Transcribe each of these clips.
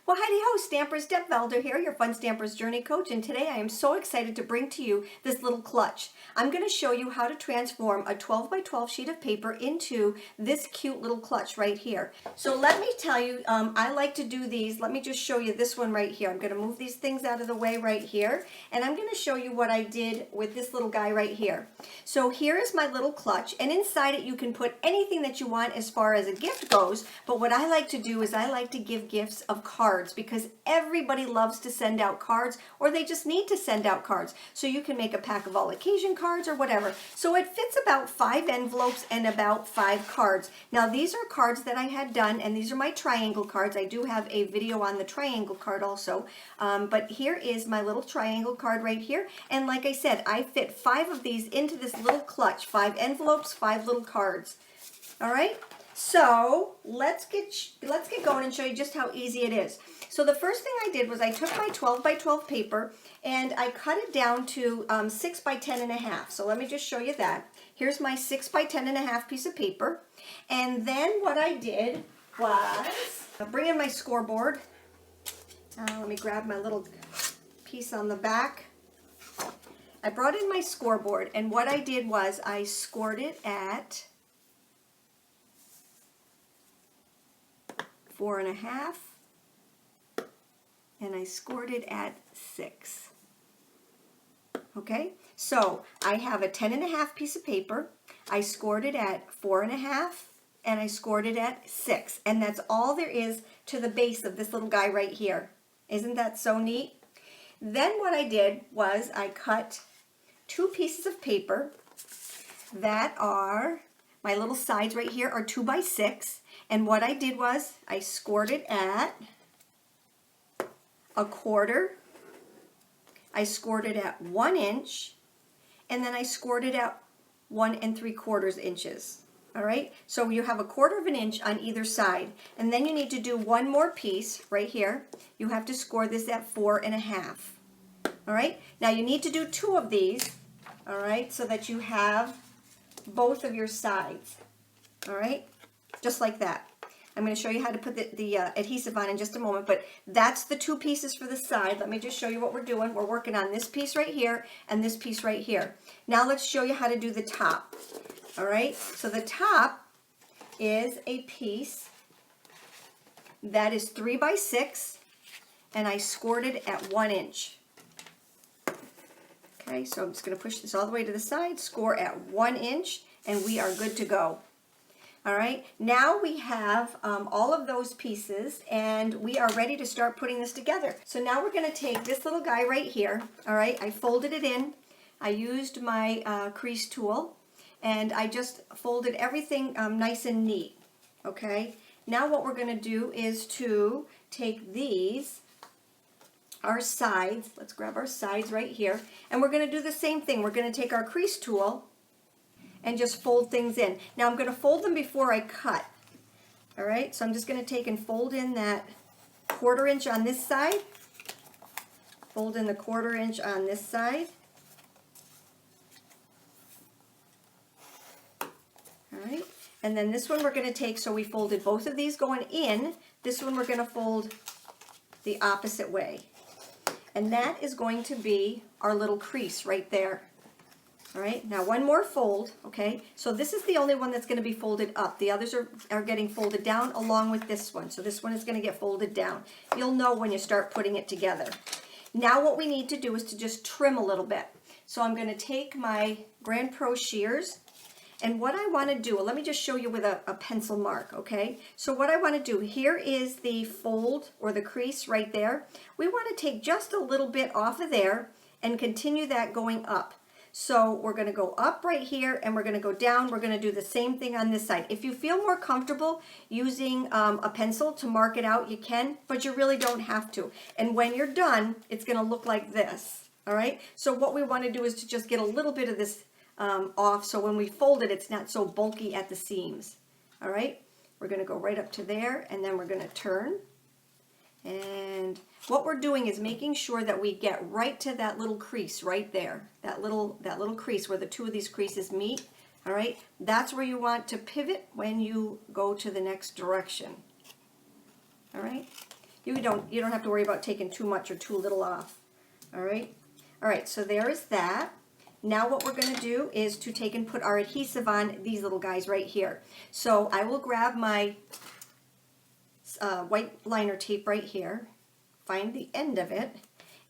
Well, Heidi Ho, Stampers Depvelder here, your Fun Stampers Journey Coach, and today I am so excited to bring to you this little clutch. I'm going to show you how to transform a 12 by 12 sheet of paper into this cute little clutch right here. So let me tell you, I like to do these. Let me just show you this one right here. I'm going to move these things out of the way right here, and I'm going to show you what I did with this little guy right here. So here is my little clutch, and inside it you can put anything that you want as far as a gift goes, but what I like to do is I like to give gifts of cards because everybody loves to send out cards, or they just need to send out cards. So you can make a pack of all occasion cards or whatever. So it fits about 5 envelopes and about 5 cards. Now these are cards that I had done, and these are my triangle cards. I do have a video on the triangle card also, but here is my little triangle card right here. And like I said, I fit 5 of these into this little clutch, 5 envelopes, 5 little cards. All right. So let's get going and show you just how easy it is. So the first thing I did was I took my 12 by 12 paper and I cut it down to 6 by 10 and a half. So let me just show you that. Here's my 6 by 10 and a half piece of paper. And then what I did was bring in my scoreboard. Let me grab my little piece on the back. I brought in my scoreboard, and what I did was I scored it at 4.5, and I scored it at 6. Okay, so I have a 10 and a half piece of paper. I scored it at 4.5, and I scored it at 6, and that's all there is to the base of this little guy right here. Isn't that so neat? Then what I did was I cut 2 pieces of paper that are, my little sides right here are 2 by 6. And what I did was I scored it at 1/4. I scored it at 1 inch, and then I scored it at 1 3/4 inches. All right, so you have 1/4 of an inch on either side, and then you need to do one more piece right here. You have to score this at 4.5. All right, now you need to do 2 of these. All right, so that you have both of your sides. All right, just like that. I'm going to show you how to put the adhesive on in just a moment, but that's the 2 pieces for the side. Let me just show you what we're doing. We're working on this piece right here and this piece right here. Now let's show you how to do the top. All right, so the top is a piece that is 3 by 6, and I scored it at 1 inch. Okay, so I'm just going to push this all the way to the side, score at 1 inch, and we are good to go. All right, now we have all of those pieces, and we are ready to start putting this together. So now we're going to take this little guy right here. All right, I folded it in. I used my crease tool, and I just folded everything nice and neat. Okay, now what we're going to do is to take these, our sides, let's grab our sides right here, and we're going to do the same thing. We're going to take our crease tool and just fold things in. Now I'm going to fold them before I cut. All right, so I'm just going to take and fold in that 1/4 inch on this side, fold in the 1/4 inch on this side. All right, and then this one we're going to take, so we folded both of these going in, this one we're going to fold the opposite way. And that is going to be our little crease right there. All right, now one more fold, okay? So this is the only one that's going to be folded up. The others are getting folded down along with this one. So this one is going to get folded down. You'll know when you start putting it together. Now what we need to do is to just trim a little bit. So I'm going to take my Grand Pro shears, and what I want to do, let me just show you with a pencil mark, okay? So what I want to do, here is the fold or the crease right there. We want to take just a little bit off of there and continue that going up. So we're going to go up right here, and we're going to go down. We're going to do the same thing on this side. If you feel more comfortable using a pencil to mark it out, you can, but you really don't have to. And when you're done, it's going to look like this. All right? So what we want to do is to just get a little bit of this off, so when we fold it, it's not so bulky at the seams. All right? We're going to go right up to there, and then we're going to turn. And what we're doing is making sure that we get right to that little crease right there, that little crease where the 2 of these creases meet. All right, that's where you want to pivot when you go to the next direction. All right, You don't have to worry about taking too much or too little off. All right, so there is that. Now what we're going to do is to take and put our adhesive on these little guys right here. So I will grab my white liner tape right here, find the end of it,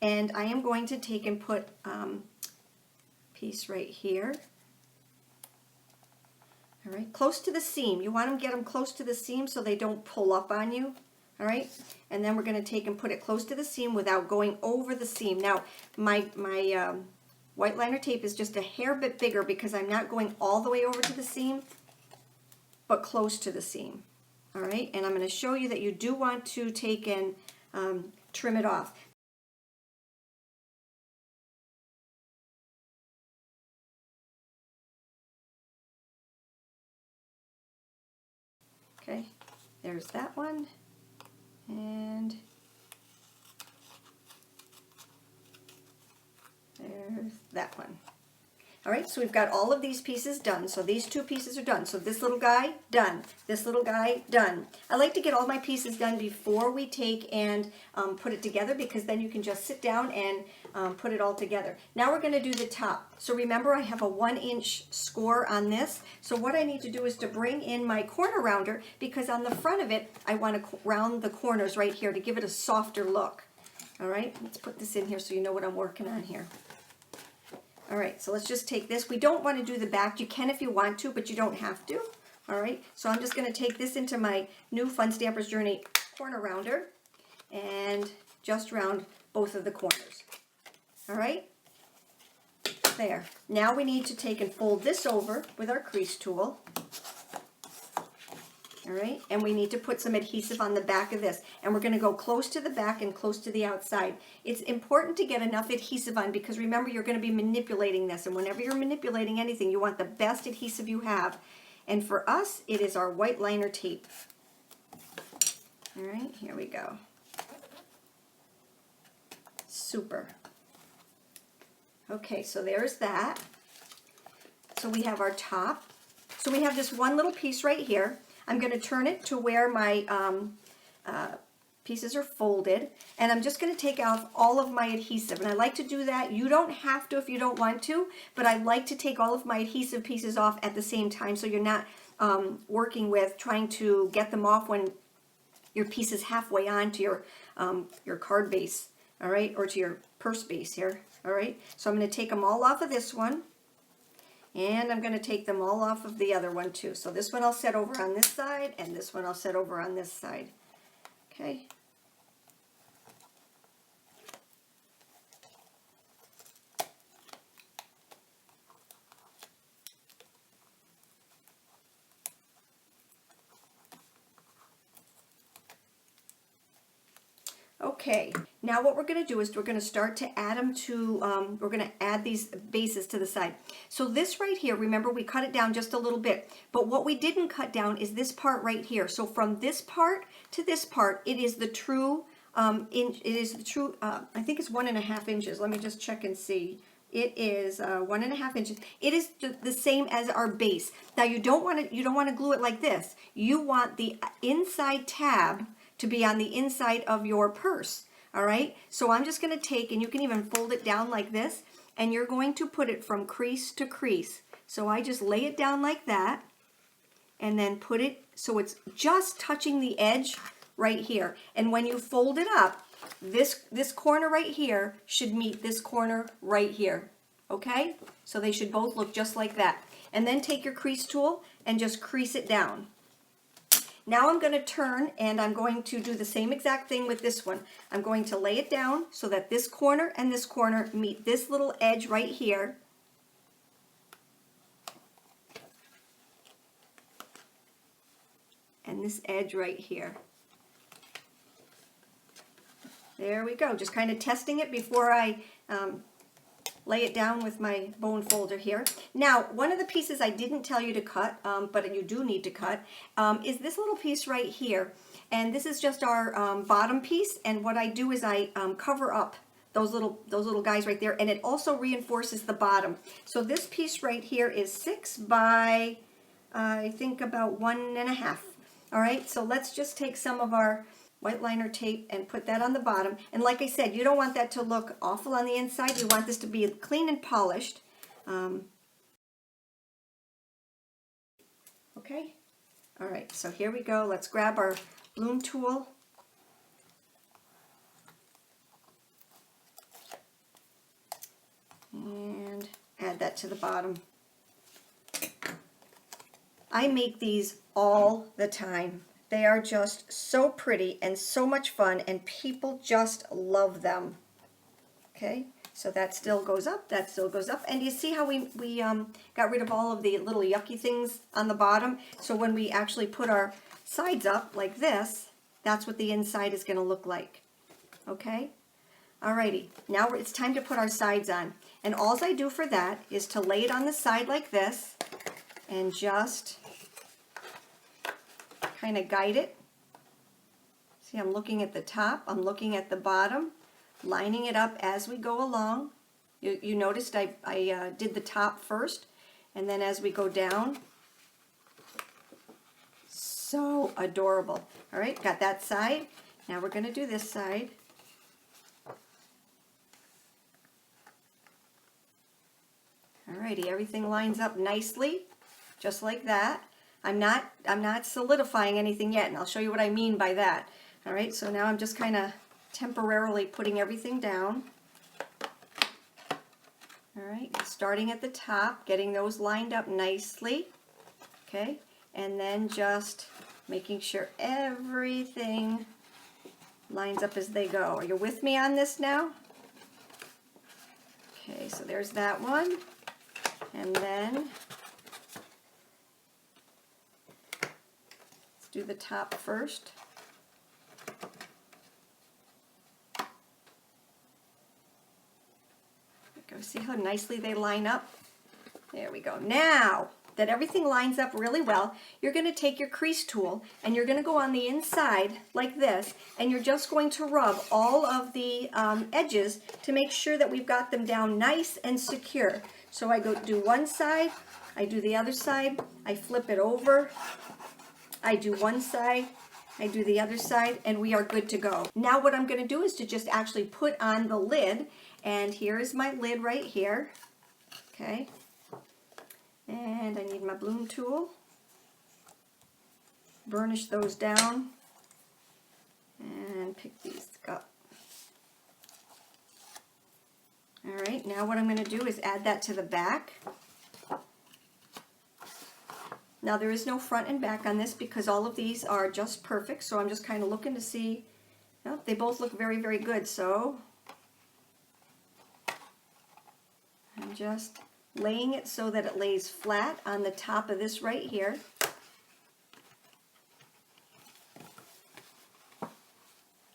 and I am going to take and put piece right here. All right, close to the seam. You want to get them close to the seam so they don't pull up on you. All right, and then we're going to take and put it close to the seam without going over the seam. Now, my white liner tape is just a hair bit bigger because I'm not going all the way over to the seam, but close to the seam. All right, and I'm going to show you that you do want to take and trim it off. Okay, there's that one. And there's that one. All right, so we've got all of these pieces done. So these two pieces are done. So this little guy, done. This little guy, done. I like to get all my pieces done before we take and put it together, because then you can just sit down and put it all together. Now we're going to do the top. So remember, I have a 1-inch score on this. So what I need to do is to bring in my corner rounder, because on the front of it, I want to round the corners right here to give it a softer look. All right, let's put this in here so you know what I'm working on here. All right, so let's just take this. We don't want to do the back. You can if you want to, but you don't have to. All right, so I'm just going to take this into my new Fun Stampers Journey corner rounder and just round both of the corners. All right, there. Now we need to take and fold this over with our crease tool. All right, and we need to put some adhesive on the back of this, and we're going to go close to the back and close to the outside. It's important to get enough adhesive on, because remember, you're going to be manipulating this, and whenever you're manipulating anything, you want the best adhesive you have. And for us, it is our white liner tape. All right, here we go. Super. Okay, so there's that. So we have our top. So we have this one little piece right here. I'm going to turn it to where my pieces are folded, and I'm just going to take off all of my adhesive. And I like to do that. You don't have to if you don't want to, but I like to take all of my adhesive pieces off at the same time, so you're not working with trying to get them off when your piece is halfway onto your card base, all right, or to your purse base here. All right, so I'm going to take them all off of this one. And I'm going to take them all off of the other one too. So this one I'll set over on this side, and this one I'll set over on this side. Okay. Okay, now what we're going to do is we're going to start to add them to, we're going to add these bases to the side. So this right here, remember we cut it down just a little bit, but what we didn't cut down is this part right here. So from this part to this part, it is the true, I think it's 1.5 inches. Let me just check and see. It is 1.5 inches. It is the same as our base. Now you don't want to glue it like this. You want the inside tab to be on the inside of your purse. All right, so I'm just going to take, and you can even fold it down like this, and you're going to put it from crease to crease. So I just lay it down like that, and then put it so it's just touching the edge right here. And when you fold it up, this corner right here should meet this corner right here. Okay, so they should both look just like that. And then take your crease tool and just crease it down. Now I'm going to turn, and I'm going to do the same exact thing with this one. I'm going to lay it down so that this corner and this corner meet this little edge right here. And this edge right here. There we go. Just kind of testing it before I lay it down with my bone folder here. Now, one of the pieces I didn't tell you to cut, but you do need to cut, is this little piece right here. And this is just our bottom piece, and what I do is I cover up those little guys right there, and it also reinforces the bottom. So this piece right here is 6 by, I think about 1.5. All right, so let's just take some of our white liner tape and put that on the bottom. And like I said, you don't want that to look awful on the inside. You want this to be clean and polished. Okay, all right, so here we go. Let's grab our bloom tool. And add that to the bottom. I make these all the time. They are just so pretty and so much fun, and people just love them. Okay, so that still goes up, that still goes up. And you see how we got rid of all of the little yucky things on the bottom? So when we actually put our sides up like this, that's what the inside is going to look like. Okay? Alrighty, now it's time to put our sides on. And all I do for that is to lay it on the side like this and just kind of guide it. See, I'm looking at the top, I'm looking at the bottom, lining it up as we go along. You noticed I did the top first, and then as we go down, so adorable. All right, got that side. Now we're going to do this side. Alrighty, everything lines up nicely, just like that. I'm not solidifying anything yet, and I'll show you what I mean by that. All right, so now I'm just kind of temporarily putting everything down. All right, starting at the top, getting those lined up nicely. Okay, and then just making sure everything lines up as they go. Are you with me on this now? Okay, so there's that one. And then let's do the top first. Go, see how nicely they line up? There we go. Now that everything lines up really well, you're going to take your crease tool and you're going to go on the inside like this, and you're just going to rub all of the edges to make sure that we've got them down nice and secure. So I go do one side, I do the other side, I flip it over, I do one side, I do the other side, and we are good to go. Now what I'm going to do is to just actually put on the lid, and here is my lid right here. Okay, and I need my bloom tool. Burnish those down and pick these up. All right, now what I'm going to do is add that to the back. Now there is no front and back on this because all of these are just perfect, so I'm just kind of looking to see. Oh, they both look very, very good, so I'm just laying it so that it lays flat on the top of this right here.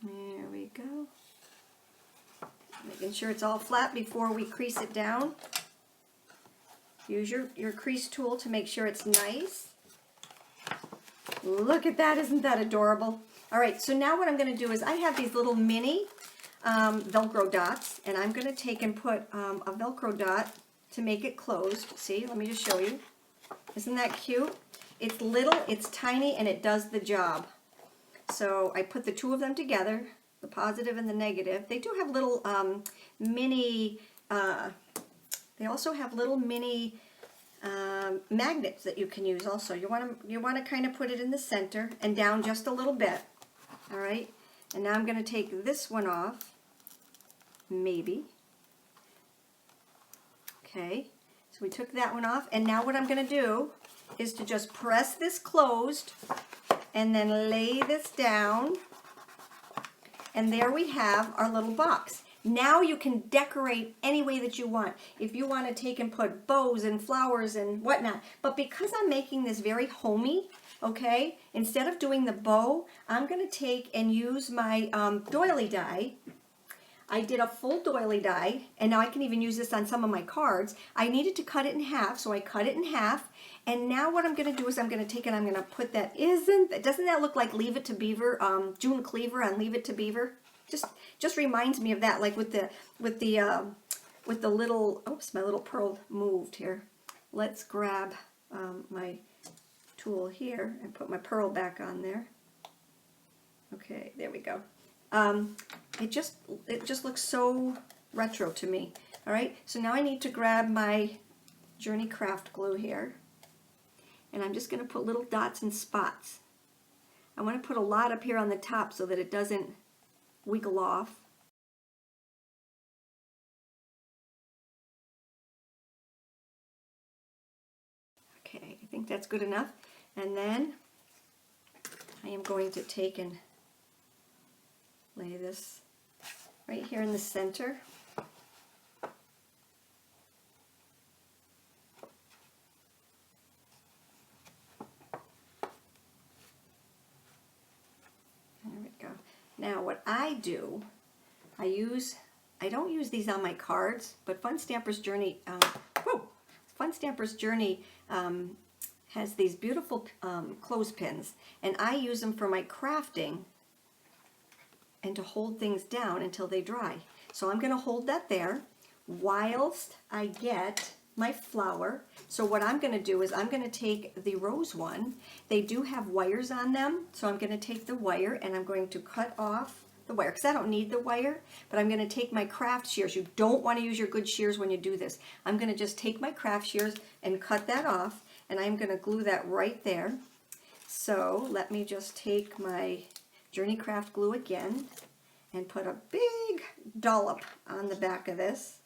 There we go. Making sure it's all flat before we crease it down. Use your crease tool to make sure it's nice. Look at that, isn't that adorable? All right, so now what I'm going to do is I have these little mini Velcro dots, and I'm going to take and put a Velcro dot to make it closed. See, let me just show you. Isn't that cute? It's little, it's tiny, and it does the job. So I put the two of them together, the positive and the negative. They do have little mini, they also have little mini magnets that you can use also. You want to kind of put it in the center and down just a little bit. All right, and now I'm going to take this one off, maybe. Okay, so we took that one off, and now what I'm going to do is to just press this closed and then lay this down, and there we have our little box. Now you can decorate any way that you want. If you want to take and put bows and flowers and whatnot. But because I'm making this very homey, okay, instead of doing the bow, I'm going to take and use my doily die. I did a full doily die, and now I can even use this on some of my cards. I needed to cut it in half, so I cut it in half. And now what I'm going to do is I'm going to take it, I'm going to put that, doesn't that look like Leave It to Beaver, June Cleaver on Leave It to Beaver? Just reminds me of that, like with the little, oops, my little pearl moved here. Let's grab my tool here and put my pearl back on there. Okay, there we go. It just looks so retro to me. All right, so now I need to grab my Journey Craft glue here, and I'm just going to put little dots and spots. I want to put a lot up here on the top so that it doesn't wiggle off. Okay, I think that's good enough. And then I am going to take and lay this right here in the center. There we go. Now what I do, I don't use these on my cards, but Fun Stampers Journey, Fun Stampers Journey has these beautiful clothespins, and I use them for my crafting and to hold things down until they dry. So I'm going to hold that there whilst I get my flower. So what I'm going to do is I'm going to take the rose one. They do have wires on them, so I'm going to take the wire and I'm going to cut off the wire because I don't need the wire, but I'm going to take my craft shears. You don't want to use your good shears when you do this. I'm going to just take my craft shears and cut that off, and I'm going to glue that right there. So let me just take my Journey Craft glue again and put a big dollop on the back of this.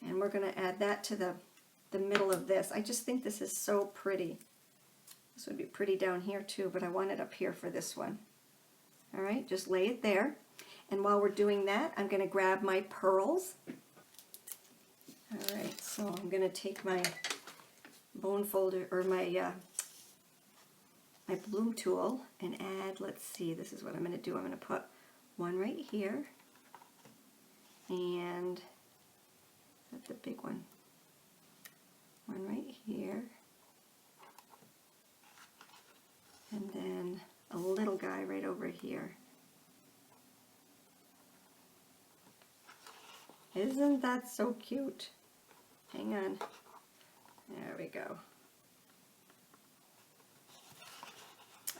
And we're going to add that to the middle of this. I just think this is so pretty. This would be pretty down here too, but I want it up here for this one. All right, just lay it there. And while we're doing that, I'm going to grab my pearls. All right, so I'm going to take my bone folder, or my bloom tool, and add, let's see, this is what I'm going to do. I'm going to put one right here, and that's the big one. One right here, and then a little guy right over here. Isn't that so cute? Hang on. There we go.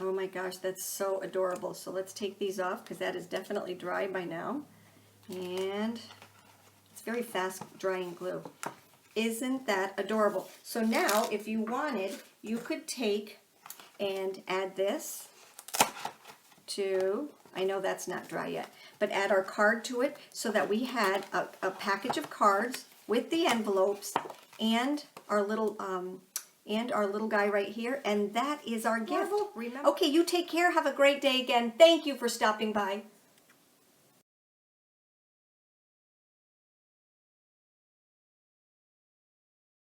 Oh my gosh, that's so adorable. So let's take these off because that is definitely dry by now. And it's very fast drying glue. Isn't that adorable? So now if you wanted, you could take and add this to, I know that's not dry yet, but add our card to it so that we had a package of cards with the envelopes and our little guy right here, and that is our gift. Remember? Okay, you take care. Have a great day again. Thank you for stopping by.